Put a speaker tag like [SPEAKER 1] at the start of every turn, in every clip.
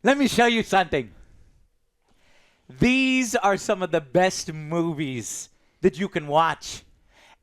[SPEAKER 1] Let me show you something. These are some of the best movies that you can watch.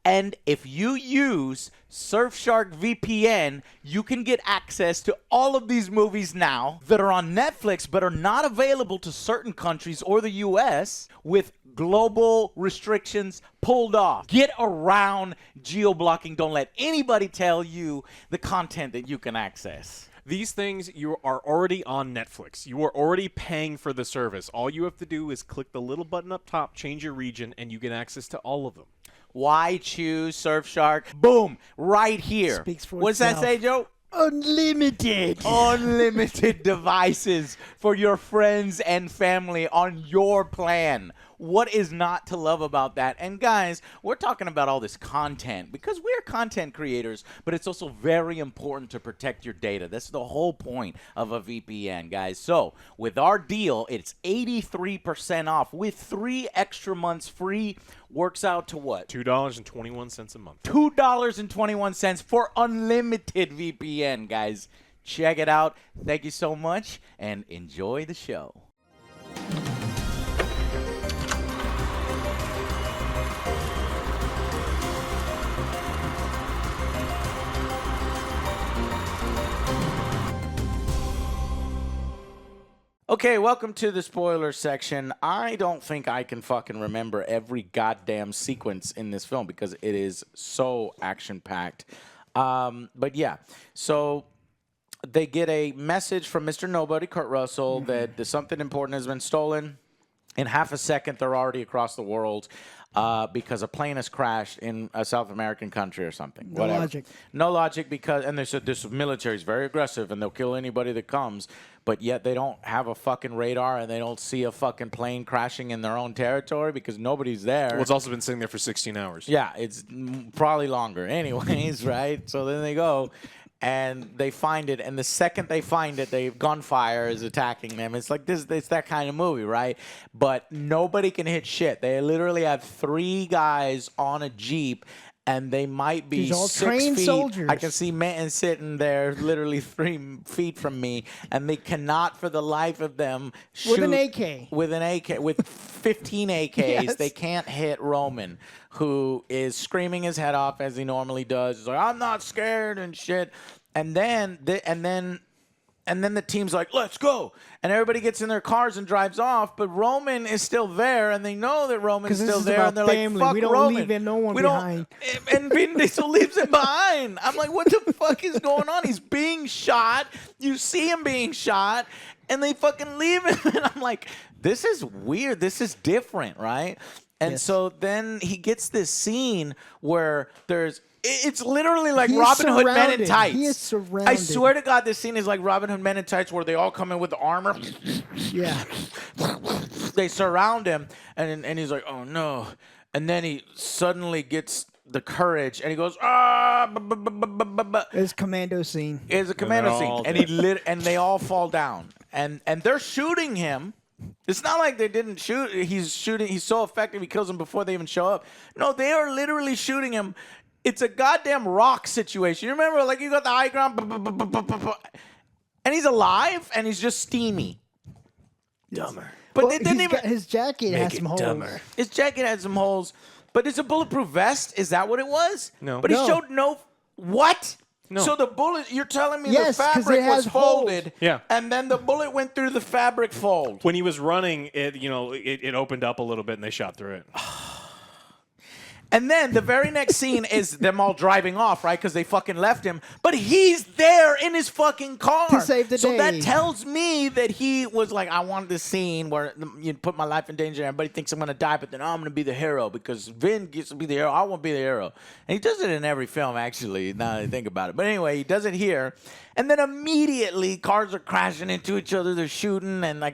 [SPEAKER 1] And if you use Surfshark VPN, you can get access to all of these movies now that are on Netflix but are not available to certain countries or the US with global restrictions pulled off. Get around geo-blocking. Don't let anybody tell you the content that you can access.
[SPEAKER 2] These things, you are already on Netflix. You are already paying for the service. All you have to do is click the little button up top, change your region, and you get access to all of them.
[SPEAKER 1] Why choose Surfshark? Boom, right here.
[SPEAKER 3] Speaks for
[SPEAKER 1] What's
[SPEAKER 3] itself.
[SPEAKER 1] that say, Joe?
[SPEAKER 3] Unlimited.
[SPEAKER 1] Unlimited devices for your friends and family on your plan. What is not to love about that? And guys, we're talking about all this content because we're content creators, but it's also very important to protect your data. That's the whole point of a VPN, guys. So with our deal, it's 83% off with 3 extra months free. Works out to what?
[SPEAKER 2] $2.21 a month.
[SPEAKER 1] $2.21 for unlimited VPN, guys. Check it out. Thank you so much, and enjoy the show. Okay, welcome to the spoiler section. I don't think I can fucking remember every goddamn sequence in this film because it is so action-packed. But yeah, so they get a message from Mr. Nobody, Kurt Russell, that something important has been stolen. In half a second, they're already across the world because a plane has crashed in a South American country or something.
[SPEAKER 3] No logic.
[SPEAKER 1] No logic because, and they said this military is very aggressive and they'll kill anybody that comes, but yet they don't have a fucking radar and they don't see a fucking plane crashing in their own territory because nobody's there.
[SPEAKER 2] Well, it's also been sitting there for 16 hours.
[SPEAKER 1] Yeah, it's probably longer anyways, right? So then they go and they find it, and the second they find it, gunfire is attacking them. It's like this. It's that kind of movie, right? But nobody can hit shit. They literally have 3 guys on a Jeep, and they might be
[SPEAKER 3] These all
[SPEAKER 1] 6
[SPEAKER 3] trained
[SPEAKER 1] feet.
[SPEAKER 3] soldiers.
[SPEAKER 1] I can see Manton sitting there, literally 3 feet from me, and they cannot, for the life of them, shoot
[SPEAKER 3] With an AK.
[SPEAKER 1] With an AK, with 15 AKs,
[SPEAKER 3] Yes.
[SPEAKER 1] they can't hit Roman, who is screaming his head off as he normally does. He's like, "I'm not scared" and shit. And then the team's like, "Let's go!" And everybody gets in their cars and drives off. But Roman is still there, and they know that Roman's still there. And they're
[SPEAKER 3] family.
[SPEAKER 1] like, "Fuck
[SPEAKER 3] We don't
[SPEAKER 1] Roman.
[SPEAKER 3] leave no one
[SPEAKER 1] We
[SPEAKER 3] behind."
[SPEAKER 1] And Vin Diesel leaves him behind. I'm like, what the fuck is going on? He's being shot. You see him being shot, and they fucking leave him. And I'm like, this is weird. This is different, right? And
[SPEAKER 3] Yes.
[SPEAKER 1] so then he gets this scene where it's literally like
[SPEAKER 3] He is
[SPEAKER 1] Robin Hood Men in
[SPEAKER 3] surrounded.
[SPEAKER 1] Tights.
[SPEAKER 3] He is surrounded.
[SPEAKER 1] I swear to God, this scene is like Robin Hood Men in Tights where they all come in with the armor.
[SPEAKER 3] Yeah.
[SPEAKER 1] They surround him, and he's like, "Oh, no." And then he suddenly gets the courage, and he goes, "Ah!"
[SPEAKER 3] It's commando scene.
[SPEAKER 1] It's a commando
[SPEAKER 2] they're
[SPEAKER 1] scene.
[SPEAKER 2] all
[SPEAKER 1] And and they all fall down. And they're shooting him. It's not like they didn't shoot. He's shooting. He's so effective, he kills them before they even show up. No, they are literally shooting him. It's a goddamn rock situation. You remember, like, you got the high ground, and he's alive, and he's just steamy.
[SPEAKER 2] Dumber.
[SPEAKER 1] But
[SPEAKER 3] Well,
[SPEAKER 1] they didn't even.
[SPEAKER 3] his jacket has some holes.
[SPEAKER 1] His jacket had some holes. But it's a bulletproof vest. Is that what it was?
[SPEAKER 2] No.
[SPEAKER 1] But he
[SPEAKER 3] No.
[SPEAKER 1] showed no. What?
[SPEAKER 2] No.
[SPEAKER 1] So the bullet, you're telling me
[SPEAKER 3] Yes,
[SPEAKER 1] the
[SPEAKER 3] 'cause
[SPEAKER 1] fabric
[SPEAKER 3] it
[SPEAKER 1] was
[SPEAKER 3] has holes.
[SPEAKER 1] folded,
[SPEAKER 2] Yeah.
[SPEAKER 1] and then the bullet went through the fabric fold.
[SPEAKER 2] When he was running, it opened up a little bit and they shot through it.
[SPEAKER 1] And then the very next scene is them all driving off, right? Because they fucking left him. But he's there in his fucking car.
[SPEAKER 3] To save the
[SPEAKER 1] so
[SPEAKER 3] day.
[SPEAKER 1] that tells me that he was like, I wanted this scene where you put my life in danger. Everybody thinks I'm going to die, but then I'm going to be the hero because Vin gets to be the hero. I want to be the hero. And he does it in every film, actually, now that I think about it. But anyway, he does it here. And then immediately, cars are crashing into each other. They're shooting. And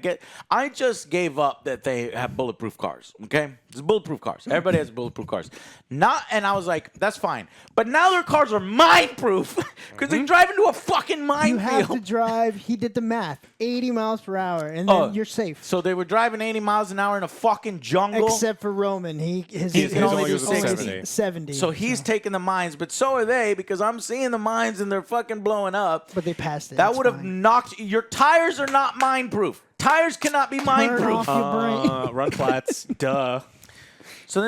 [SPEAKER 1] I just gave up that they have bulletproof cars, okay? It's bulletproof cars. Everybody has bulletproof cars. And I was like, that's fine. But now their cars are mine-proof because they drive into a fucking
[SPEAKER 3] You have to
[SPEAKER 1] minefield.
[SPEAKER 3] drive. He did the math. 80 miles per hour, and then you're safe.
[SPEAKER 1] So they were driving 80 miles an hour in a fucking jungle.
[SPEAKER 3] Except for Roman, his
[SPEAKER 1] can only do
[SPEAKER 2] 60.
[SPEAKER 3] 70.
[SPEAKER 1] So he's taking the mines, but so are they because I'm seeing the mines and they're fucking blowing up.
[SPEAKER 3] But they passed it.
[SPEAKER 1] That
[SPEAKER 3] It's
[SPEAKER 1] would have
[SPEAKER 3] fine.
[SPEAKER 1] knocked your tires are not mine-proof. Tires cannot be
[SPEAKER 3] Turn
[SPEAKER 1] mine-proof.
[SPEAKER 3] off your brain.
[SPEAKER 2] Run flats. Duh.
[SPEAKER 1] So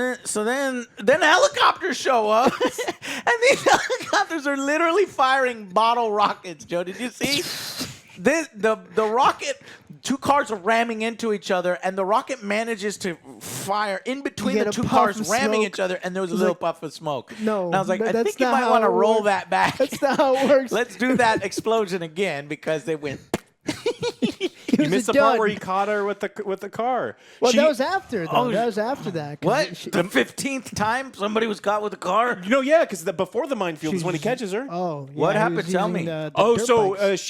[SPEAKER 1] then helicopters show up, and these helicopters are literally firing bottle rockets. Joe, did you see? The rocket, two cars are ramming into each other, and the rocket manages to fire in between
[SPEAKER 3] You
[SPEAKER 1] the
[SPEAKER 3] get a
[SPEAKER 1] two
[SPEAKER 3] puff
[SPEAKER 1] cars
[SPEAKER 3] of
[SPEAKER 1] ramming
[SPEAKER 3] smoke.
[SPEAKER 1] each other, and there was a
[SPEAKER 3] It's
[SPEAKER 1] little
[SPEAKER 3] like,
[SPEAKER 1] puff of smoke.
[SPEAKER 3] No,
[SPEAKER 1] and I was like, I
[SPEAKER 3] that's
[SPEAKER 1] think you
[SPEAKER 3] not
[SPEAKER 1] might
[SPEAKER 3] how
[SPEAKER 1] want to
[SPEAKER 3] it
[SPEAKER 1] roll
[SPEAKER 3] works.
[SPEAKER 1] that back.
[SPEAKER 3] That's not how it works.
[SPEAKER 1] Let's do that explosion again because they went.
[SPEAKER 3] It
[SPEAKER 2] You
[SPEAKER 3] was
[SPEAKER 2] missed
[SPEAKER 3] a
[SPEAKER 2] the part
[SPEAKER 3] dud.
[SPEAKER 2] where he caught her with the car.
[SPEAKER 3] Well,
[SPEAKER 2] She-
[SPEAKER 3] that was after, though.
[SPEAKER 1] Oh,
[SPEAKER 3] that was after that. 'cause
[SPEAKER 1] What?
[SPEAKER 3] she-
[SPEAKER 1] The 15th time somebody was caught with a car?
[SPEAKER 2] You know, yeah, because before the minefield is when he catches her.
[SPEAKER 3] Oh, yeah,
[SPEAKER 1] What
[SPEAKER 3] he
[SPEAKER 1] happened?
[SPEAKER 3] was
[SPEAKER 1] Tell
[SPEAKER 3] using
[SPEAKER 1] me.
[SPEAKER 3] the
[SPEAKER 2] Oh,
[SPEAKER 3] dirt
[SPEAKER 2] so
[SPEAKER 3] bikes.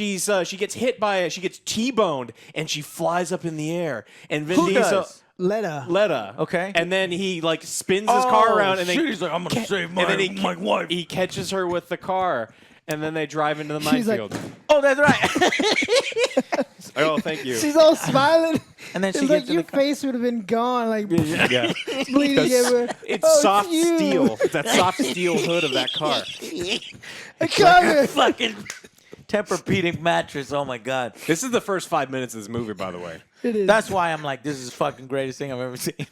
[SPEAKER 2] she gets hit by she gets T-boned and she flies up in the air and Vin
[SPEAKER 1] Who
[SPEAKER 2] Diesel
[SPEAKER 1] does?
[SPEAKER 3] Letta.
[SPEAKER 2] Okay,
[SPEAKER 1] Okay.
[SPEAKER 2] and then he like spins his car around and
[SPEAKER 1] shit,
[SPEAKER 2] then
[SPEAKER 1] he's like, I'm gonna save
[SPEAKER 2] and then
[SPEAKER 1] my wife.
[SPEAKER 2] he catches her with the car and then they drive into the
[SPEAKER 3] She's like-
[SPEAKER 2] minefield.
[SPEAKER 1] Oh, that's right.
[SPEAKER 2] Oh, thank you.
[SPEAKER 3] She's all smiling.
[SPEAKER 1] And then she
[SPEAKER 3] It's
[SPEAKER 1] gets
[SPEAKER 3] like
[SPEAKER 1] in
[SPEAKER 3] your
[SPEAKER 1] the car.
[SPEAKER 3] face would have been gone, like
[SPEAKER 2] Yeah,
[SPEAKER 3] bleeding everywhere.
[SPEAKER 2] it's
[SPEAKER 3] Oh,
[SPEAKER 2] soft
[SPEAKER 3] you.
[SPEAKER 2] steel. It's that soft steel hood of that car.
[SPEAKER 3] I got it.
[SPEAKER 1] Fucking Tempur-Pedic mattress. Oh my god.
[SPEAKER 2] This is the first 5 minutes of this movie, by the way.
[SPEAKER 3] It is.
[SPEAKER 1] That's why I'm like, this is the fucking greatest thing I've ever seen.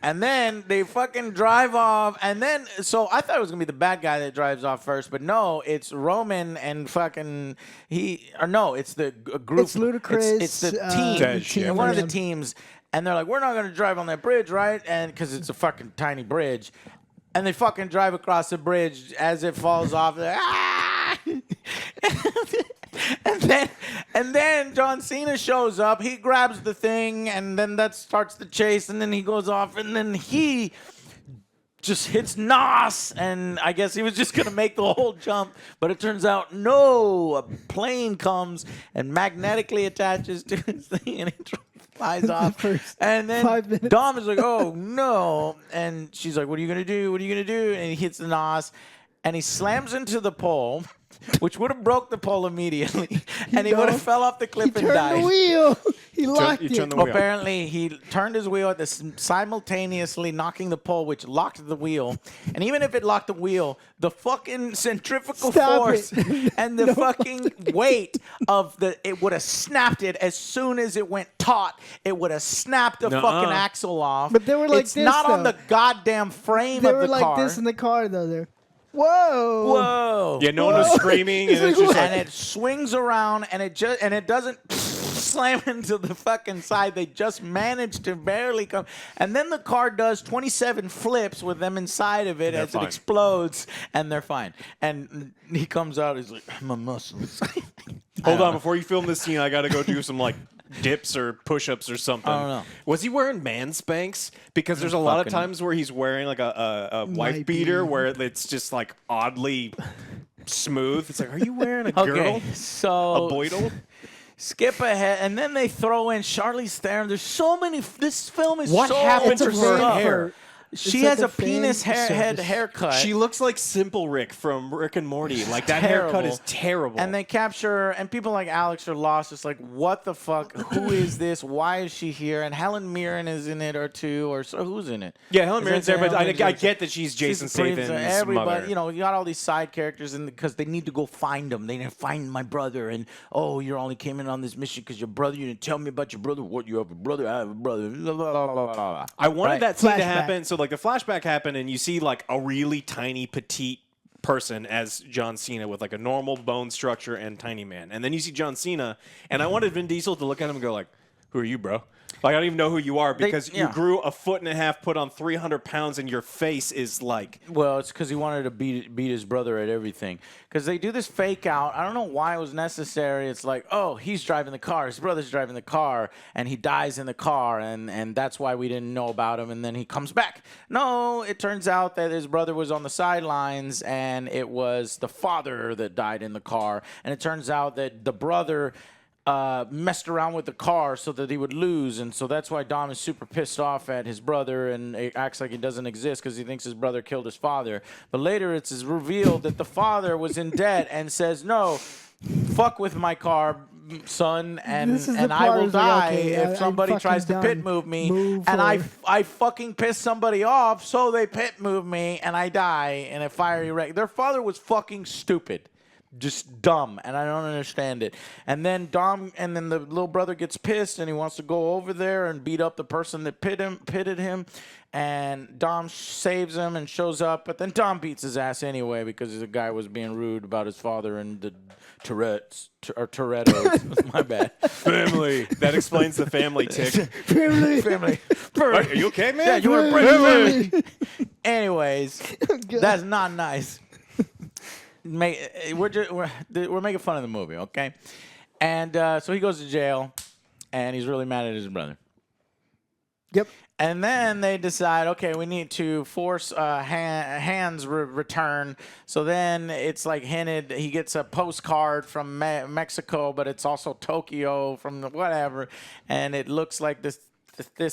[SPEAKER 1] And then they fucking drive off. And then, so I thought it was going to be the bad guy that drives off first. But no, it's Roman and fucking, it's the group.
[SPEAKER 3] It's Ludacris.
[SPEAKER 1] It's the
[SPEAKER 3] uh,
[SPEAKER 1] team.
[SPEAKER 2] Tej, yeah.
[SPEAKER 1] One of the
[SPEAKER 3] them.
[SPEAKER 1] teams. And they're like, we're not going to drive on that bridge, right? And because it's a fucking tiny bridge. And they fucking drive across the bridge as it falls off. They're, ah! And then John Cena shows up. He grabs the thing, and then that starts the chase. And then he goes off, and then he just hits Nos. And I guess he was just gonna make the whole jump, but it turns out no. A plane comes and magnetically attaches to his thing, and he flies off.
[SPEAKER 3] first
[SPEAKER 1] And
[SPEAKER 3] 5
[SPEAKER 1] then
[SPEAKER 3] minutes.
[SPEAKER 1] Dom is like, "Oh no!" And she's like, "What are you gonna do? What are you gonna do?" And he hits the Nos, and he slams into the pole, which would have broke the pole immediately, and he would have fell off the
[SPEAKER 3] He
[SPEAKER 1] cliff and
[SPEAKER 3] turned
[SPEAKER 1] died.
[SPEAKER 3] the wheel. He locked
[SPEAKER 2] he
[SPEAKER 3] it.
[SPEAKER 2] turned the wheel.
[SPEAKER 1] Apparently, he turned his wheel at the simultaneously knocking the pole, which locked the wheel. And even if it locked the wheel, the fucking centrifugal
[SPEAKER 3] Stop
[SPEAKER 1] force
[SPEAKER 3] it.
[SPEAKER 1] and the fucking weight of it would have snapped it as soon as it went taut. It would have snapped the
[SPEAKER 2] Nuh-uh.
[SPEAKER 1] fucking axle off.
[SPEAKER 3] But they were like
[SPEAKER 1] it's
[SPEAKER 3] this,
[SPEAKER 1] not on
[SPEAKER 3] though.
[SPEAKER 1] the goddamn frame
[SPEAKER 3] They
[SPEAKER 1] of
[SPEAKER 3] were
[SPEAKER 1] the
[SPEAKER 3] like
[SPEAKER 1] car.
[SPEAKER 3] this in the car, though. They're, whoa.
[SPEAKER 1] Whoa.
[SPEAKER 2] Yeah, no one was
[SPEAKER 3] Whoa.
[SPEAKER 2] screaming,
[SPEAKER 3] He's
[SPEAKER 2] and it's
[SPEAKER 3] like,
[SPEAKER 2] just
[SPEAKER 3] what?
[SPEAKER 1] And
[SPEAKER 2] like
[SPEAKER 1] it swings around, and it doesn't slam into the fucking side. They just managed to barely come. And then the car does 27 flips with them inside of it
[SPEAKER 2] They're
[SPEAKER 1] as
[SPEAKER 2] fine.
[SPEAKER 1] it explodes, and they're fine. And he comes out, he's like, my muscles.
[SPEAKER 2] hold on, before you film this scene, I got to go do some like dips or push-ups or something.
[SPEAKER 1] I don't know.
[SPEAKER 2] Was he wearing man Spanx? Because there's a lot of
[SPEAKER 1] Fucking-
[SPEAKER 2] times where he's wearing like a wife
[SPEAKER 3] Might
[SPEAKER 2] beater
[SPEAKER 3] be.
[SPEAKER 2] where it's just like oddly smooth. It's like, are you wearing a
[SPEAKER 1] Okay,
[SPEAKER 2] girdle?
[SPEAKER 1] so
[SPEAKER 2] A boidle?
[SPEAKER 1] skip ahead, and then they throw in Charlize Theron. There's so many. This film is
[SPEAKER 2] What
[SPEAKER 1] so
[SPEAKER 2] happened
[SPEAKER 3] It's a
[SPEAKER 2] to her
[SPEAKER 3] fan
[SPEAKER 2] hair?
[SPEAKER 3] for-
[SPEAKER 1] She
[SPEAKER 3] It's
[SPEAKER 1] has
[SPEAKER 3] like
[SPEAKER 1] a
[SPEAKER 3] a fan
[SPEAKER 1] penis head
[SPEAKER 3] service.
[SPEAKER 1] haircut.
[SPEAKER 2] She looks like Simple Rick from Rick and Morty. Like that haircut is terrible.
[SPEAKER 1] And they capture her, and people like Alex are lost. It's like, what the fuck? Who is this? Why is she here? And Helen Mirren is in it, or two, or so. Who's in it?
[SPEAKER 2] yeah, Helen
[SPEAKER 1] Is
[SPEAKER 2] Mirren's
[SPEAKER 1] that
[SPEAKER 2] there, but
[SPEAKER 1] Helen
[SPEAKER 2] I
[SPEAKER 1] Mirren?
[SPEAKER 2] get that she's Jason
[SPEAKER 1] She's the prince,
[SPEAKER 2] Statham's
[SPEAKER 1] everybody,
[SPEAKER 2] mother.
[SPEAKER 1] you know, you got all these side characters, and because they need to go find them, they need to find my brother, and oh, you only came in on this mission because your brother. You didn't tell me about your brother. What, you have a brother? I have a brother. Blah, blah, blah, blah, blah.
[SPEAKER 2] I wanted
[SPEAKER 1] Right.
[SPEAKER 2] that scene to
[SPEAKER 3] Flashback.
[SPEAKER 2] happen. So like the flashback happened, and you see like a really tiny petite person as John Cena with like a normal bone structure and tiny man, and then you see John Cena, and I wanted Vin Diesel to look at him and go like, "Who are you, bro?" Like I don't even know who you are because you
[SPEAKER 1] yeah.
[SPEAKER 2] grew 1.5 foot, put on 300 pounds, and your face is like.
[SPEAKER 1] Well, it's because he wanted to beat his brother at everything. Because they do this fake out. I don't know why it was necessary. It's like, oh, he's driving the car. His brother's driving the car, and he dies in the car, and that's why we didn't know about him. And then he comes back. No, it turns out that his brother was on the sidelines, and it was the father that died in the car. And it turns out that the brother
[SPEAKER 4] messed around with the car so that he would lose, and so that's why Dom is super pissed off at his brother and it acts like he doesn't exist because he thinks his brother killed his father. But later it's revealed that the father was in debt and says, no, fuck with my car, son, and I will die if somebody tries to pit move me. And I fucking piss somebody off, so they pit move me, and I die in a fiery wreck. Their father was fucking stupid. Just dumb, and I don't understand it. And then the little brother gets pissed, and he wants to go over there and beat up the person that pitted him. And Dom saves him and shows up, but then Dom beats his ass anyway because the guy was being rude about his father and the Tourette's. My bad.
[SPEAKER 2] Family. That explains the family tick.
[SPEAKER 3] Family.
[SPEAKER 2] Are you okay, man?
[SPEAKER 4] Yeah, you want to break family. Anyways, that's not nice. We're making fun of the movie, okay? And so he goes to jail, and he's really mad at his brother.
[SPEAKER 3] Yep.
[SPEAKER 4] And then they decide, okay, we need to force Han's return. So then it's like hinted he gets a postcard from Mexico, but it's also Tokyo from the whatever, and it looks like this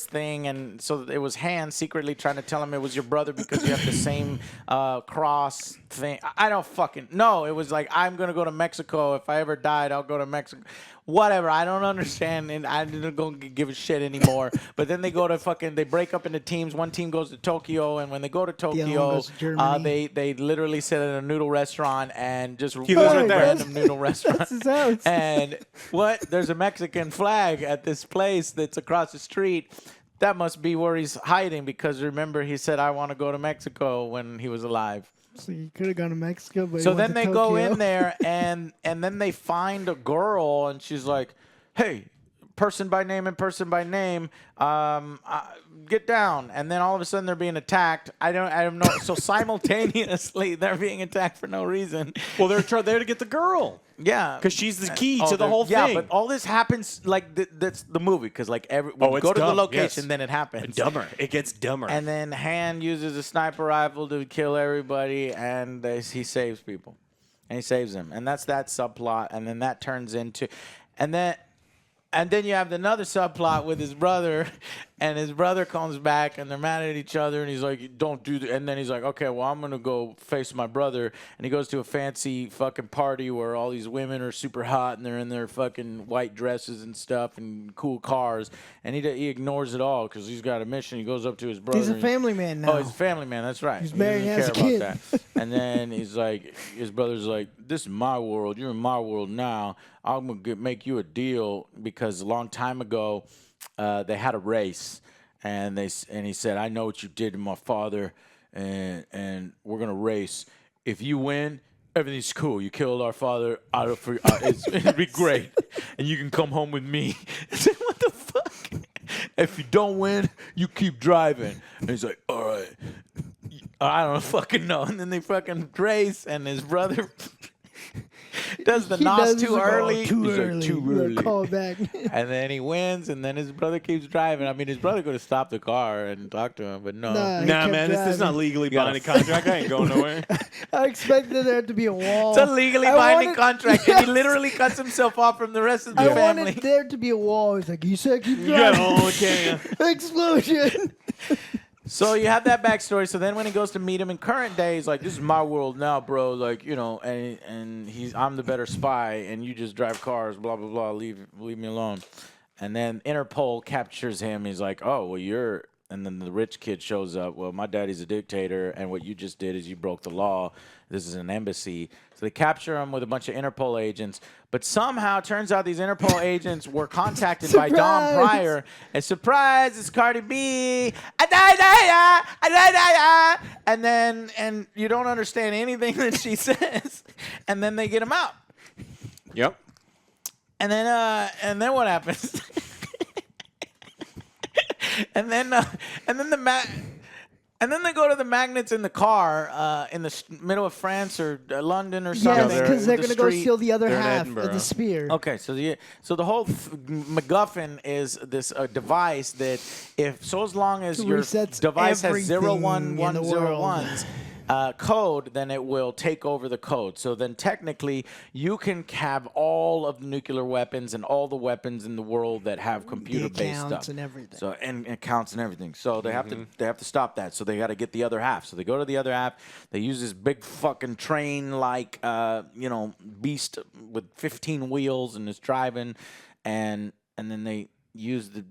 [SPEAKER 4] thing, and so it was Han secretly trying to tell him it was your brother because you have the same cross thing. I don't fucking know. It was like, I'm gonna go to Mexico. If I ever died, I'll go to Mexico. Whatever. I don't understand, and I didn't go give a shit anymore. But then they go to they break up into teams. One team goes to Tokyo, and when they go to Tokyo, they literally sit at a noodle restaurant and just random noodle restaurant.
[SPEAKER 3] That's his house.
[SPEAKER 4] And there's a Mexican flag at this place that's across the street. That must be where he's hiding because remember he said, I want to go to Mexico when he was alive.
[SPEAKER 3] So you could have gone to Mexico, but
[SPEAKER 4] so then they go in there and then they find a girl and she's like, hey, person by name, get down. And then all of a sudden they're being attacked. I don't know. So simultaneously they're being attacked for no reason.
[SPEAKER 2] Well, they're there to get the girl.
[SPEAKER 4] Yeah,
[SPEAKER 2] because she's the key to the whole thing.
[SPEAKER 4] Yeah, but all this happens like that's the movie. Because like when you go to the location, then it happens.
[SPEAKER 2] And dumber. It gets dumber.
[SPEAKER 4] And then Han uses a sniper rifle to kill everybody, and he saves people, and he saves them, and that's that subplot. And then that turns into, and then you have another subplot with his brother, and his brother comes back, and they're mad at each other, and he's like, don't do that. And then he's like, okay, well, I'm going to go face my brother. And he goes to a fancy fucking party where all these women are super hot, and they're in their fucking white dresses and stuff and cool cars. And he ignores it all because he's got a mission. He goes up to his brother.
[SPEAKER 3] He's a family man now.
[SPEAKER 4] Oh, he's a family man. That's right.
[SPEAKER 3] He's married and has a kid.
[SPEAKER 4] About that. And then he's like, his brother's like, this is my world. You're in my world now. I'm going to make you a deal because a long time ago they had a race. And he said, I know what you did to my father, and we're going to race. If you win, everything's cool. You killed our father. It'd be great. And you can come home with me. I said, what the fuck? If you don't win, you keep driving. And he's like, all right. I don't fucking know. And then they fucking race, and his brother does the nos too early.
[SPEAKER 3] Too early. Call back.
[SPEAKER 4] And then he wins, and then his brother keeps driving. I mean, his brother could have stopped the car and talked to him, but no.
[SPEAKER 2] Nah, man, this is not legally binding contract. I ain't going nowhere.
[SPEAKER 3] I expected there to be a wall.
[SPEAKER 4] It's a legally binding contract, and he literally cuts himself off from the rest of the family.
[SPEAKER 3] I wanted there to be a wall. He's like, you said keep driving. Explosion.
[SPEAKER 4] So you have that backstory. So then when he goes to meet him in current day, he's like, this is my world now, bro. Like, you know, and I'm the better spy, and you just drive cars, blah, blah, blah. Leave me alone. And then Interpol captures him. He's like, oh, well, you're... And then the rich kid shows up. Well, my daddy's a dictator, and what you just did is you broke the law. This is an embassy. So they capture him with a bunch of Interpol agents. But somehow, turns out these Interpol agents were contacted by Dom prior. And surprise, it's Cardi B. And you don't understand anything that she says. And then they get him out.
[SPEAKER 2] Yep.
[SPEAKER 4] And then what happens? And then they go to the magnets in the car in the middle of France or London or something.
[SPEAKER 3] Yes, because they're going to go steal the other half
[SPEAKER 2] Edinburgh.
[SPEAKER 3] of the spear.
[SPEAKER 4] Okay, so the whole MacGuffin is this device that as long as your device has 01101s, code, then it will take over the code. So then technically you can have all of the nuclear weapons and all the weapons in the world that have computer-based stuff.
[SPEAKER 3] And everything.
[SPEAKER 4] So and accounts and everything. So they have to stop that. So they got to get the other half. So they go to the other half. They use this big fucking train like beast with 15 wheels and it's driving, and then they use the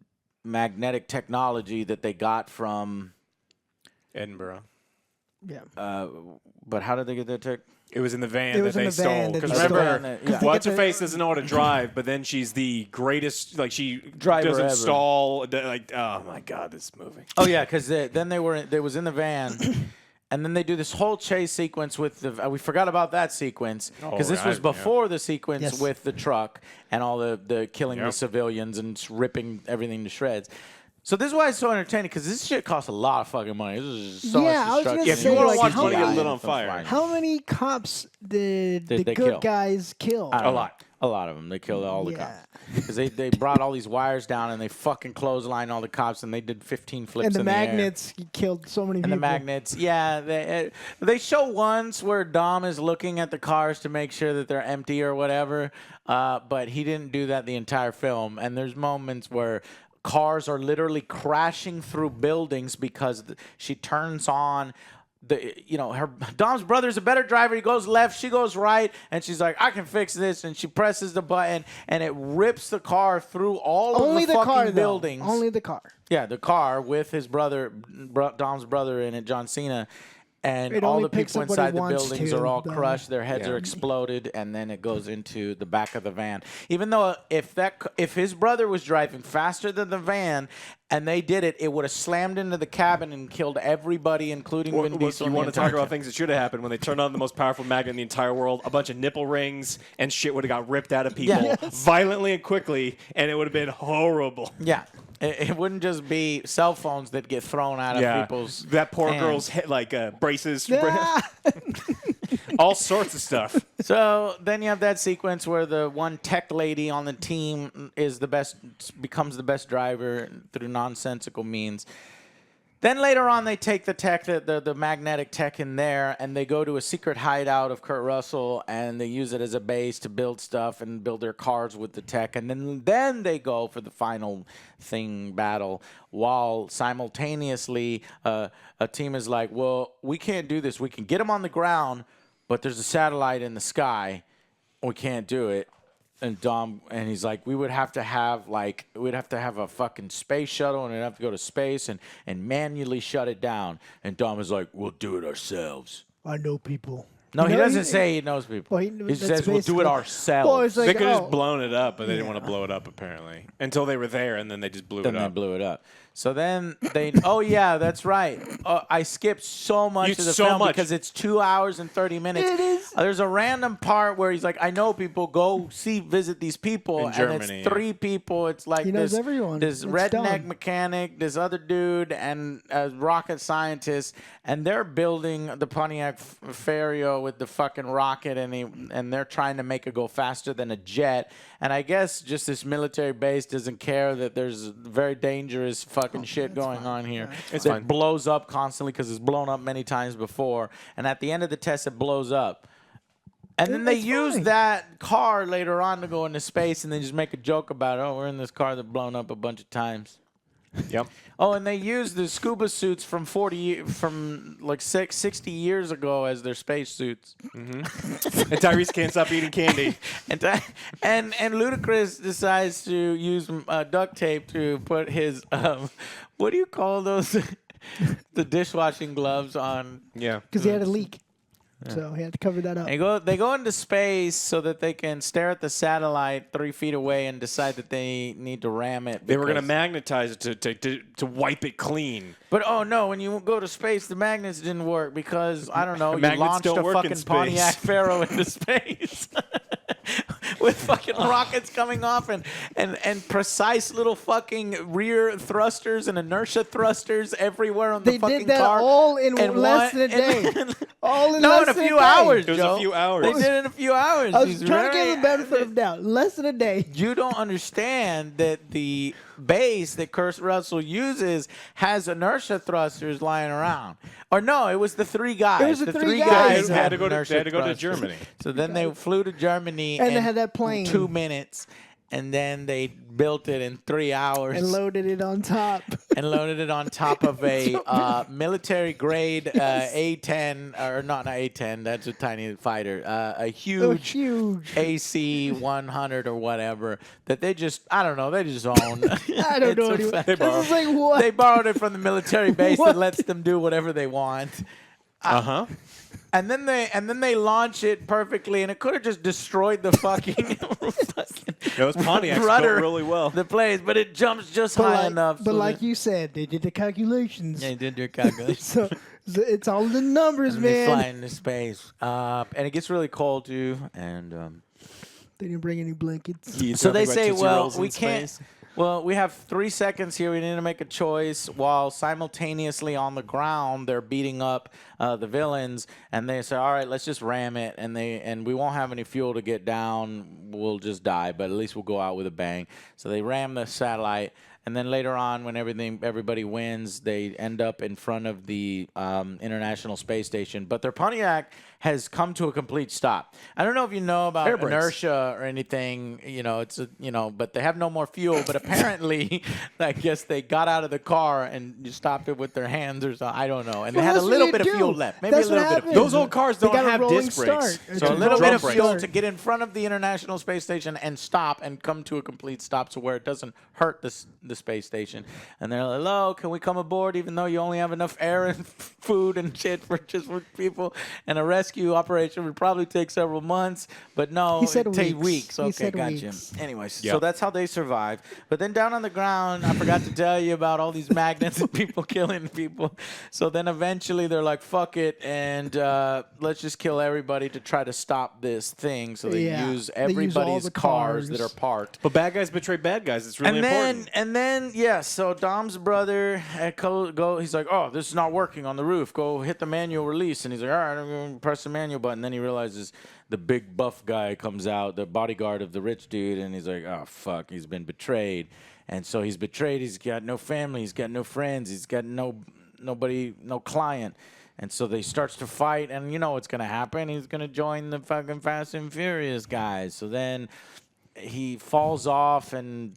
[SPEAKER 4] magnetic technology that they got from
[SPEAKER 2] Edinburgh.
[SPEAKER 3] Yeah.
[SPEAKER 4] But how did they get that tech?
[SPEAKER 2] It was in the van
[SPEAKER 3] It
[SPEAKER 2] that
[SPEAKER 3] was in
[SPEAKER 2] they
[SPEAKER 3] the van
[SPEAKER 2] stole.
[SPEAKER 3] that
[SPEAKER 2] Because
[SPEAKER 3] they
[SPEAKER 2] remember,
[SPEAKER 3] stole.
[SPEAKER 2] what's her face doesn't know how to drive, but then she's the greatest. Like she
[SPEAKER 4] Driver
[SPEAKER 2] doesn't
[SPEAKER 4] ever.
[SPEAKER 2] stall. Like, oh my god, this movie.
[SPEAKER 4] Oh yeah, because then they was in the van, and then they do this whole chase sequence with the. We forgot about that sequence because this was before the sequence with the truck and all the killing the civilians and ripping everything to shreds. So this is why it's so entertaining, because this shit costs a lot of fucking money. This is so much
[SPEAKER 3] I was gonna
[SPEAKER 4] destruction.
[SPEAKER 3] say,
[SPEAKER 2] you want to
[SPEAKER 3] like,
[SPEAKER 2] watch
[SPEAKER 3] how
[SPEAKER 2] money get
[SPEAKER 3] many-
[SPEAKER 2] lit on fire,
[SPEAKER 3] How many cops did the
[SPEAKER 4] they
[SPEAKER 3] good
[SPEAKER 4] kill?
[SPEAKER 3] guys kill?
[SPEAKER 4] I don't
[SPEAKER 2] a
[SPEAKER 4] know.
[SPEAKER 2] lot.
[SPEAKER 4] A lot of them. They killed all the
[SPEAKER 3] Yeah.
[SPEAKER 4] cops. Because they brought all these wires down and they fucking clotheslined all the cops and they did 15 flips
[SPEAKER 3] And the
[SPEAKER 4] in the air.
[SPEAKER 3] magnets killed so many
[SPEAKER 4] And
[SPEAKER 3] people.
[SPEAKER 4] the magnets, yeah. They show once where Dom is looking at the cars to make sure that they're empty or whatever, but he didn't do that the entire film. And there's moments where cars are literally crashing through buildings because she turns on her Dom's brother's a better driver. He goes left, she goes right, and she's like, I can fix this, and she presses the button and it rips the car through all
[SPEAKER 3] Only
[SPEAKER 4] of the
[SPEAKER 3] the
[SPEAKER 4] fucking
[SPEAKER 3] car,
[SPEAKER 4] buildings.
[SPEAKER 3] though. Only the car.
[SPEAKER 4] Yeah, the car with his brother, Dom's brother in it, John Cena. And
[SPEAKER 3] It
[SPEAKER 4] all
[SPEAKER 3] only
[SPEAKER 4] the
[SPEAKER 3] picks
[SPEAKER 4] people
[SPEAKER 3] up what
[SPEAKER 4] inside
[SPEAKER 3] it
[SPEAKER 4] the
[SPEAKER 3] wants
[SPEAKER 4] buildings
[SPEAKER 3] to,
[SPEAKER 4] are all
[SPEAKER 3] though.
[SPEAKER 4] crushed. Their heads
[SPEAKER 2] Yeah.
[SPEAKER 4] are exploded, and then it goes into the back of the van. Even though if his brother was driving faster than the van, and they did it, it would have slammed into the cabin and killed everybody, including Vin Diesel.
[SPEAKER 2] You
[SPEAKER 4] and
[SPEAKER 2] want
[SPEAKER 4] the
[SPEAKER 2] to talk
[SPEAKER 4] entire
[SPEAKER 2] about
[SPEAKER 4] team.
[SPEAKER 2] things that should have happened when they turned on the most powerful magnet in the entire world? A bunch of nipple rings and shit would have got ripped out of people
[SPEAKER 3] Yes.
[SPEAKER 2] violently and quickly, and it would have been horrible.
[SPEAKER 4] Yeah. It wouldn't just be cell phones that get thrown out of people's
[SPEAKER 2] that poor
[SPEAKER 4] hands.
[SPEAKER 2] girl's head, braces,
[SPEAKER 3] Ah!
[SPEAKER 2] all sorts of stuff.
[SPEAKER 4] So then you have that sequence where the one tech lady on the team becomes the best driver through nonsensical means. Then later on, they take the tech, the magnetic tech in there, and they go to a secret hideout of Kurt Russell, and they use it as a base to build stuff and build their cars with the tech. And then they go for the final battle, while simultaneously a team is like, well, we can't do this. We can get them on the ground, but there's a satellite in the sky. We can't do it. And Dom, and he's like, we'd have to have a fucking space shuttle, and it'd have to go to space and manually shut it down. And Dom is like, we'll do it ourselves.
[SPEAKER 3] I know people.
[SPEAKER 4] No,
[SPEAKER 3] You
[SPEAKER 4] he
[SPEAKER 3] know,
[SPEAKER 4] doesn't say he knows people.
[SPEAKER 3] Well,
[SPEAKER 4] he
[SPEAKER 3] that's
[SPEAKER 4] says we'll do it
[SPEAKER 3] basically-
[SPEAKER 4] ourselves.
[SPEAKER 3] Well, it's like,
[SPEAKER 2] They could have
[SPEAKER 3] oh,
[SPEAKER 2] just blown it up, but they didn't
[SPEAKER 3] Yeah.
[SPEAKER 2] want to blow it up, apparently. Until they were there, and then they just blew
[SPEAKER 4] then
[SPEAKER 2] it
[SPEAKER 4] they
[SPEAKER 2] up.
[SPEAKER 4] blew it up. So then oh yeah, that's right. I skipped so much of the film because it's 2 hours and 30 minutes.
[SPEAKER 3] It is.
[SPEAKER 4] There's a random part where he's like, I know people, go visit these people.
[SPEAKER 2] In
[SPEAKER 4] and
[SPEAKER 2] Germany,
[SPEAKER 4] it's 3 people. It's like
[SPEAKER 3] He knows
[SPEAKER 4] this,
[SPEAKER 3] everyone.
[SPEAKER 4] this
[SPEAKER 3] It's
[SPEAKER 4] redneck
[SPEAKER 3] Dom.
[SPEAKER 4] mechanic, this other dude, and a rocket scientist. And they're building the Pontiac Fario with the fucking rocket, and they're trying to make it go faster than a jet. And I guess just this military base doesn't care that there's very dangerous fucking shit going on here.
[SPEAKER 2] It's
[SPEAKER 4] that
[SPEAKER 2] fine.
[SPEAKER 4] blows up constantly because it's blown up many times before. And at the end of the test, it blows up. And then they
[SPEAKER 3] It's
[SPEAKER 4] use
[SPEAKER 3] fine.
[SPEAKER 4] that car later on to go into space, and they just make a joke about, oh, we're in this car that's blown up a bunch of times.
[SPEAKER 2] Yep.
[SPEAKER 4] Oh, and they use the scuba suits from 60 years ago as their space suits.
[SPEAKER 2] And Tyrese can't stop eating candy.
[SPEAKER 4] And Ludacris decides to use duct tape to put his what do you call those? The dishwashing gloves on.
[SPEAKER 2] Yeah.
[SPEAKER 3] because he had a leak. So he had to cover that up.
[SPEAKER 4] They go into space so that they can stare at the satellite 3 feet away and decide that they need to ram it.
[SPEAKER 2] They were going to
[SPEAKER 4] because-
[SPEAKER 2] magnetize it to wipe it clean.
[SPEAKER 4] But oh no, when you go to space, the magnets didn't work because I don't know, you
[SPEAKER 2] Magnets
[SPEAKER 4] launched
[SPEAKER 2] don't
[SPEAKER 4] a
[SPEAKER 2] work in
[SPEAKER 4] fucking
[SPEAKER 2] space.
[SPEAKER 4] Pontiac Pharaoh into space. with fucking rockets coming off and precise little fucking rear thrusters and inertia thrusters everywhere on the
[SPEAKER 3] They
[SPEAKER 4] fucking
[SPEAKER 3] did that
[SPEAKER 4] car.
[SPEAKER 3] all in
[SPEAKER 4] And
[SPEAKER 3] less
[SPEAKER 4] one-
[SPEAKER 3] than a day. All in
[SPEAKER 4] No,
[SPEAKER 3] less
[SPEAKER 4] in a
[SPEAKER 3] than
[SPEAKER 4] few
[SPEAKER 3] day.
[SPEAKER 4] hours,
[SPEAKER 2] It was
[SPEAKER 4] Joe.
[SPEAKER 2] a few hours.
[SPEAKER 4] They did it in a few hours.
[SPEAKER 3] I was
[SPEAKER 4] He's
[SPEAKER 3] trying to give
[SPEAKER 4] very-
[SPEAKER 3] him the benefit of doubt. Less than a day.
[SPEAKER 4] You don't understand that the base that Kurt Russell uses has inertia thrusters lying around. Or no, it was the three guys.
[SPEAKER 3] It was the
[SPEAKER 4] the
[SPEAKER 3] three
[SPEAKER 4] guys
[SPEAKER 3] guys.
[SPEAKER 2] They had to go to-
[SPEAKER 4] inertia
[SPEAKER 2] they had to go to
[SPEAKER 4] thrusters.
[SPEAKER 2] Germany.
[SPEAKER 4] So then they flew to Germany
[SPEAKER 3] And
[SPEAKER 4] in
[SPEAKER 3] they had that plane.
[SPEAKER 4] 2 minutes. And then they built it in 3 hours
[SPEAKER 3] And loaded it on top.
[SPEAKER 4] and loaded it on top of a military grade A-10, or not A-10, that's a tiny fighter, a huge AC 100 or whatever that they just, I don't know, they just own.
[SPEAKER 3] I don't know.
[SPEAKER 4] It's a
[SPEAKER 3] Anyway.
[SPEAKER 4] fact.
[SPEAKER 3] This is like what?
[SPEAKER 4] They borrowed it from the military base
[SPEAKER 3] What?
[SPEAKER 4] that lets them do whatever they want.
[SPEAKER 2] Uh-huh.
[SPEAKER 4] And then they launch it perfectly, and it could have just destroyed the fucking
[SPEAKER 2] Those Pontiacs
[SPEAKER 4] rudder,
[SPEAKER 2] built really well.
[SPEAKER 4] the place, but it jumps just
[SPEAKER 3] But
[SPEAKER 4] high
[SPEAKER 3] like,
[SPEAKER 4] enough.
[SPEAKER 3] but
[SPEAKER 4] so
[SPEAKER 3] like
[SPEAKER 4] that-
[SPEAKER 3] you said, they did the calculations.
[SPEAKER 4] they did their calculations.
[SPEAKER 3] So it's all the numbers,
[SPEAKER 4] And they
[SPEAKER 3] man.
[SPEAKER 4] fly into space, and it gets really cold too. And
[SPEAKER 3] They didn't bring any blankets.
[SPEAKER 4] so they say, well, we can't. Well, we have 3 seconds here. We need to make a choice while simultaneously on the ground they're beating up the villains, and they say, "All right, let's just ram it." And we won't have any fuel to get down. We'll just die, but at least we'll go out with a bang. So they ram the satellite, and then later on, when everybody wins, they end up in front of the International Space Station. But their Pontiac has come to a complete stop. I don't know if you know about
[SPEAKER 2] Air brakes.
[SPEAKER 4] inertia or anything, but they have no more fuel. But apparently, I guess they got out of the car and you stopped it with their hands or something. I don't know. And
[SPEAKER 3] Well,
[SPEAKER 4] they had a
[SPEAKER 3] that's what
[SPEAKER 4] little
[SPEAKER 3] you
[SPEAKER 4] bit of
[SPEAKER 3] do.
[SPEAKER 4] fuel left. Maybe
[SPEAKER 3] That's
[SPEAKER 4] a
[SPEAKER 3] what
[SPEAKER 4] little bit of
[SPEAKER 3] happens.
[SPEAKER 4] fuel.
[SPEAKER 2] Those old cars
[SPEAKER 3] They
[SPEAKER 2] don't
[SPEAKER 3] got a
[SPEAKER 2] have
[SPEAKER 3] rolling
[SPEAKER 2] disc brakes.
[SPEAKER 3] start. It's
[SPEAKER 4] So a
[SPEAKER 3] a
[SPEAKER 4] little bit
[SPEAKER 3] drum
[SPEAKER 4] of
[SPEAKER 3] brake.
[SPEAKER 4] fuel to get in front of the International Space Station and stop and come to a complete stop so where it doesn't hurt the space station. And they're like, hello, can we come aboard even though you only have enough air and food and shit for people? And a rescue operation would probably take several months, but no,
[SPEAKER 3] He said
[SPEAKER 4] it'd take
[SPEAKER 3] weeks.
[SPEAKER 4] weeks.
[SPEAKER 3] He
[SPEAKER 4] Okay,
[SPEAKER 3] said
[SPEAKER 4] gotcha.
[SPEAKER 3] weeks.
[SPEAKER 4] Anyways, so
[SPEAKER 2] Yep.
[SPEAKER 4] that's how they survive. But then down on the ground, I forgot to tell you about all these magnets and people killing people. So then eventually they're like, fuck it, and let's just kill everybody to try to stop this thing. So they
[SPEAKER 3] Yeah.
[SPEAKER 4] use
[SPEAKER 3] They use all
[SPEAKER 4] everybody's
[SPEAKER 3] the
[SPEAKER 4] cars that
[SPEAKER 3] cars.
[SPEAKER 4] are parked.
[SPEAKER 2] But bad guys betray bad guys. It's really important.
[SPEAKER 4] And then, yeah, so Dom's brother he's like, oh, this is not working on the roof. Go hit the manual release. And he's like, all right, I'm going to press the manual button. Then he realizes the big buff guy comes out, the bodyguard of the rich dude, and he's like, oh, fuck, he's been betrayed. And so he's betrayed. He's got no family. He's got no friends. He's got nobody, no client. And so they starts to fight, and you know what's going to happen. He's going to join the fucking Fast and Furious guys. So then he falls off, and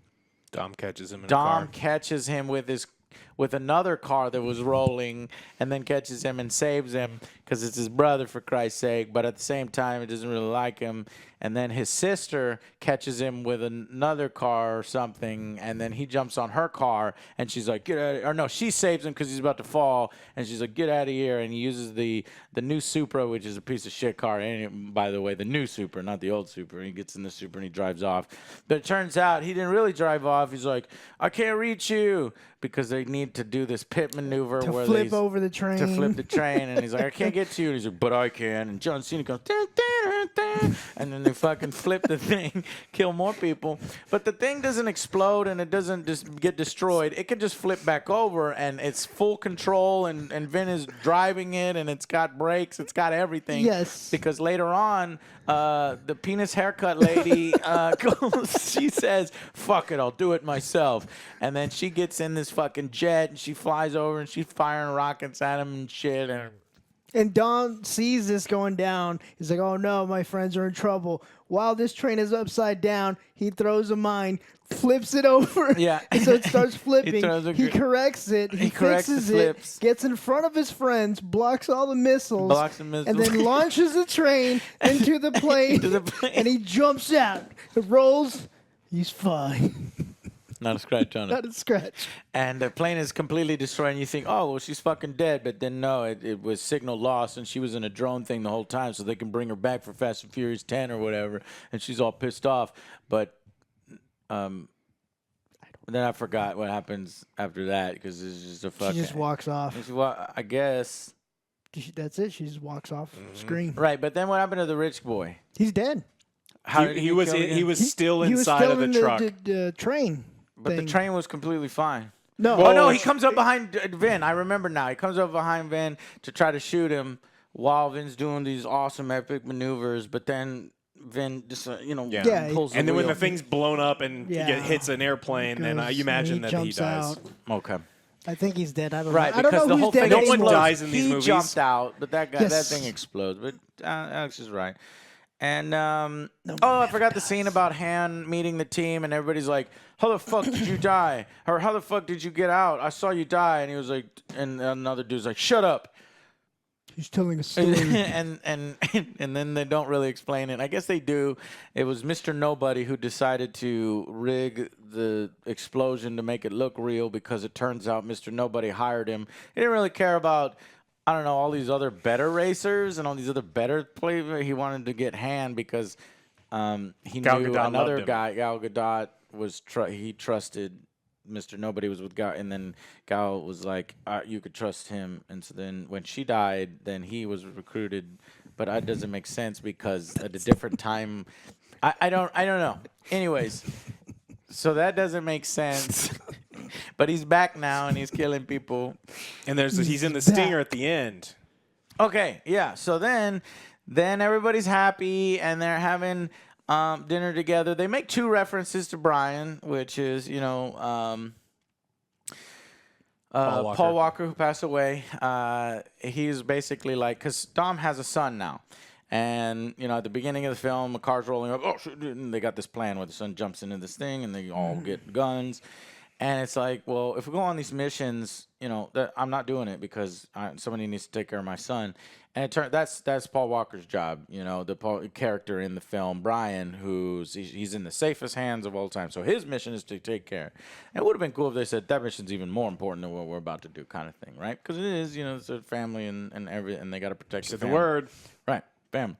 [SPEAKER 2] Dom catches him in a
[SPEAKER 4] Dom
[SPEAKER 2] car.
[SPEAKER 4] catches him with another car that was rolling, and then catches him and saves him because it's his brother, for Christ's sake. But at the same time, he doesn't really like him. And then his sister catches him with another car or something, and then he jumps on her car, and she's like, "Get out!" Or no, she saves him because he's about to fall, and she's like, "Get out of here!" And he uses the new Supra, which is a piece of shit car. And by the way, the new Supra, not the old Supra. He gets in the Supra and he drives off. But it turns out he didn't really drive off. He's like, "I can't reach you," because they need to do this pit maneuver
[SPEAKER 3] To
[SPEAKER 4] where
[SPEAKER 3] flip over the train.
[SPEAKER 4] to flip the train, and he's like, "I can't get to you." And he's like, "But I can." And John Cena goes, "Dun, dun, dun, dun," and then they fucking flip the thing, kill more people. But the thing doesn't explode and it doesn't just get destroyed. It can just flip back over, and it's full control, and Vin is driving it, and it's got brakes, it's got everything.
[SPEAKER 3] Yes.
[SPEAKER 4] Because later on, the penis haircut lady she says, "Fuck it, I'll do it myself." And then she gets in this fucking jet, and she flies over, and she's firing rockets at him and shit,
[SPEAKER 3] And Don sees this going down. He's like, oh no, my friends are in trouble. While this train is upside down, he throws a mine, flips it over.
[SPEAKER 4] Yeah.
[SPEAKER 3] And so it starts flipping.
[SPEAKER 4] throws a
[SPEAKER 3] He
[SPEAKER 4] gr-
[SPEAKER 3] corrects it. He
[SPEAKER 4] corrects the
[SPEAKER 3] fixes it.
[SPEAKER 4] flips.
[SPEAKER 3] Gets in front of his friends, blocks all the missiles.
[SPEAKER 4] Blocks the missiles.
[SPEAKER 3] And then launches the train into the plane.
[SPEAKER 4] Into the plane.
[SPEAKER 3] And he jumps out. It rolls. He's fine.
[SPEAKER 4] not a scratch on it.
[SPEAKER 3] Not a scratch.
[SPEAKER 4] And the plane is completely destroyed, and you think, oh, well, she's fucking dead. But then, no, it was signal lost, and she was in a drone thing the whole time, so they can bring her back for Fast and Furious 10 or whatever, and she's all pissed off. But then I forgot what happens after that, because it's just a fucking...
[SPEAKER 3] She just walks off.
[SPEAKER 4] I guess.
[SPEAKER 3] That's it. She just walks off screen.
[SPEAKER 4] Right, but then what happened to the rich boy?
[SPEAKER 3] He's dead.
[SPEAKER 4] How did
[SPEAKER 2] He was
[SPEAKER 4] kill again?
[SPEAKER 2] he was still
[SPEAKER 3] He was
[SPEAKER 2] inside
[SPEAKER 3] still
[SPEAKER 2] of the
[SPEAKER 3] in
[SPEAKER 2] truck.
[SPEAKER 3] the train.
[SPEAKER 4] But the
[SPEAKER 3] thing.
[SPEAKER 4] train was completely fine.
[SPEAKER 3] No.
[SPEAKER 4] Oh no,
[SPEAKER 2] Well,
[SPEAKER 4] he comes up behind Vin. I remember now. He comes up behind Vin to try to shoot him while Vin's doing these awesome epic maneuvers. But then Vin just
[SPEAKER 3] Yeah,
[SPEAKER 4] pulls the
[SPEAKER 2] And then when
[SPEAKER 4] wheel.
[SPEAKER 2] the thing's blown up and hits an airplane, then
[SPEAKER 3] Goes-
[SPEAKER 2] you imagine that he
[SPEAKER 3] jumps
[SPEAKER 2] dies.
[SPEAKER 3] out.
[SPEAKER 4] Okay.
[SPEAKER 3] I think he's dead. I don't
[SPEAKER 4] Right,
[SPEAKER 3] know. I don't
[SPEAKER 4] because
[SPEAKER 3] know
[SPEAKER 4] the
[SPEAKER 3] who's
[SPEAKER 4] whole
[SPEAKER 3] dead
[SPEAKER 4] thing
[SPEAKER 2] No one
[SPEAKER 3] anymore.
[SPEAKER 2] dies in these
[SPEAKER 4] he
[SPEAKER 2] movies.
[SPEAKER 4] jumped out, but that
[SPEAKER 3] Yes.
[SPEAKER 4] thing explodes. But Alex is right. And I forgot the scene about Han meeting the team, and everybody's like, "How the fuck did you die? Or how the fuck did you get out? I saw you die." And he was like, and another dude's like, "Shut up."
[SPEAKER 3] He's telling a story.
[SPEAKER 4] and then they don't really explain it. I guess they do. It was Mr. Nobody who decided to rig the explosion to make it look real because it turns out Mr. Nobody hired him. He didn't really care about, I don't know, all these other better racers and all these other better players. He wanted to get Han because he
[SPEAKER 2] Gal
[SPEAKER 4] knew
[SPEAKER 2] Gadot
[SPEAKER 4] another
[SPEAKER 2] loved him.
[SPEAKER 4] guy, Gal Gadot, he trusted Mr. Nobody was with Gal, and then Gal was like, you could trust him. And so then when she died, then he was recruited. But that doesn't make sense because at a different time, I don't know. Anyways, so that doesn't make sense. But he's back now and he's killing people.
[SPEAKER 2] And he's in the stinger at the end.
[SPEAKER 4] Okay, yeah. So then everybody's happy and they're having dinner together. They make two references to Brian, which is Paul Walker, who passed away. He's basically like, because Dom has a son now. And, at the beginning of the film, the car's rolling up. Oh, shit, and they got this plan where the son jumps into this thing and they all get guns. And it's like, well, if we go on these missions, I'm not doing it because somebody needs to take care of my son. And that's Paul Walker's job, the character in the film, Brian, he's in the safest hands of all time. So his mission is to take care. And it would have been cool if they said that mission's even more important than what we're about to do, kind of thing, right? Because it is, it's a family and they got to protect
[SPEAKER 2] Said
[SPEAKER 4] the
[SPEAKER 2] the
[SPEAKER 4] family.
[SPEAKER 2] word.
[SPEAKER 4] Right. Bam.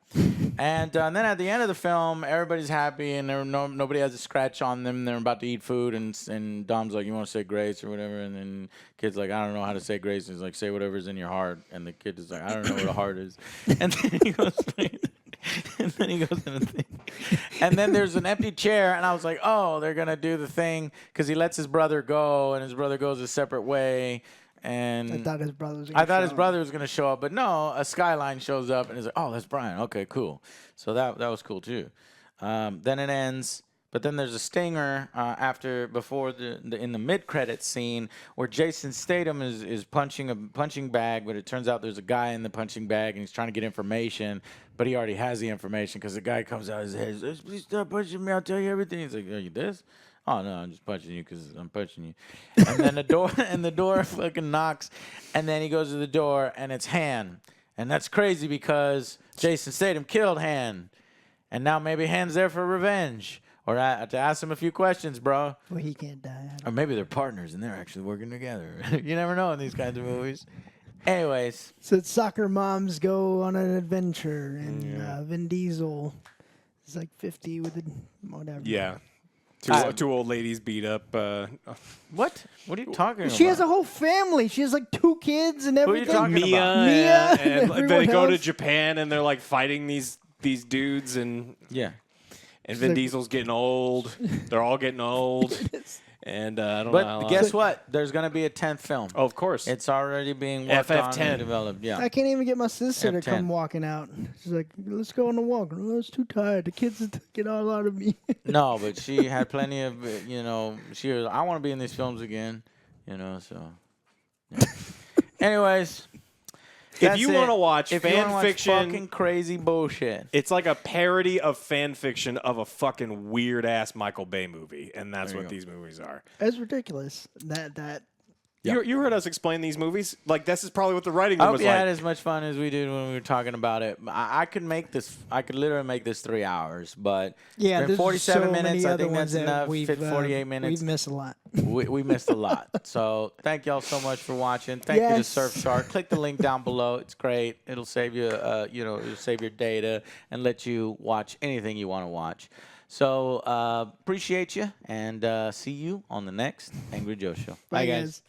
[SPEAKER 4] And then at the end of the film, everybody's happy and nobody has a scratch on them. They're about to eat food, and Dom's like, "You want to say grace or whatever?" And then kid's like, "I don't know how to say grace." And he's like, "Say whatever's in your heart." And the kid is like, "I don't know what a heart is." And then he goes, in the thing. And then there's an empty chair, and I was like, "Oh, they're gonna do the thing," because he lets his brother go, and his brother goes a separate way. And
[SPEAKER 3] I thought his brother was
[SPEAKER 4] going to show up, but no, a skyline shows up and he's like, "Oh, that's Brian. Okay, cool." So that was cool too. Then it ends, but then there's a stinger before in the mid-credits scene where Jason Statham is punching a punching bag, but it turns out there's a guy in the punching bag and he's trying to get information, but he already has the information because the guy comes out his head, says, "Please stop punching me. I'll tell you everything." He's like, "Are you this?" "Oh no, I'm just punching you because I'm punching you." And then the door fucking knocks, and then he goes to the door, and it's Han, and that's crazy because Jason Statham killed Han, and now maybe Han's there for revenge, or to ask him a few questions, bro.
[SPEAKER 3] Well, he can't die.
[SPEAKER 4] Or maybe they're partners and they're actually working together. You never know in these kinds of movies. Anyways,
[SPEAKER 3] So soccer moms go on an adventure, and Vin Diesel is like 50 with whatever.
[SPEAKER 2] Yeah. Two old ladies beat up.
[SPEAKER 4] what are you talking about?
[SPEAKER 3] She has a whole family. She has like 2 kids and
[SPEAKER 4] are you
[SPEAKER 3] everything.
[SPEAKER 4] talking
[SPEAKER 2] Mia,
[SPEAKER 4] about?
[SPEAKER 3] Mia
[SPEAKER 2] and
[SPEAKER 3] and
[SPEAKER 2] they
[SPEAKER 3] everyone
[SPEAKER 2] go to
[SPEAKER 3] else.
[SPEAKER 2] Japan and they're like fighting these dudes and
[SPEAKER 4] Yeah.
[SPEAKER 2] Vin
[SPEAKER 3] like-
[SPEAKER 2] Diesel's getting old. They're all getting old. And I don't know. how
[SPEAKER 4] But
[SPEAKER 2] long.
[SPEAKER 4] guess what? There's going to be a 10th film.
[SPEAKER 2] Oh, of course.
[SPEAKER 4] It's already being worked on
[SPEAKER 2] FF10.
[SPEAKER 4] and developed. Yeah.
[SPEAKER 3] I can't even get my sister to
[SPEAKER 4] F10.
[SPEAKER 3] come walking out. She's like, "Let's go on a walk." "Oh, it's too tired. The kids are taking all out of me."
[SPEAKER 4] No, but she had plenty of, she was, "I want to be in these films again," so. Yeah. Anyways.
[SPEAKER 2] If you want to watch fan fiction,
[SPEAKER 4] fucking crazy bullshit.
[SPEAKER 2] it's like a parody of fan fiction of a fucking weird ass Michael Bay movie, and that's what these movies are.
[SPEAKER 3] It's ridiculous. That
[SPEAKER 2] You heard us explain these movies. Like this is probably what the writing
[SPEAKER 4] I
[SPEAKER 2] room
[SPEAKER 4] hope
[SPEAKER 2] was
[SPEAKER 4] you had
[SPEAKER 2] like.
[SPEAKER 4] as much fun as we did when we were talking about it. I could make this. I could literally make this 3 hours, but
[SPEAKER 3] yeah,
[SPEAKER 4] it's been
[SPEAKER 3] there's
[SPEAKER 4] 47
[SPEAKER 3] so
[SPEAKER 4] minutes.
[SPEAKER 3] many
[SPEAKER 4] I
[SPEAKER 3] other
[SPEAKER 4] think
[SPEAKER 3] ones
[SPEAKER 4] that's
[SPEAKER 3] that
[SPEAKER 4] enough.
[SPEAKER 3] we've,
[SPEAKER 4] Fit 48 minutes.
[SPEAKER 3] We've missed a lot.
[SPEAKER 4] We missed a lot. So thank y'all so much for watching. Thank you to
[SPEAKER 3] Yes.
[SPEAKER 4] Surfshark. Click the link down below. It's great. It'll save you, it'll save your data and let you watch anything you want to watch. So appreciate you and see you on the next Angry Joe Show.
[SPEAKER 3] Bye, guys.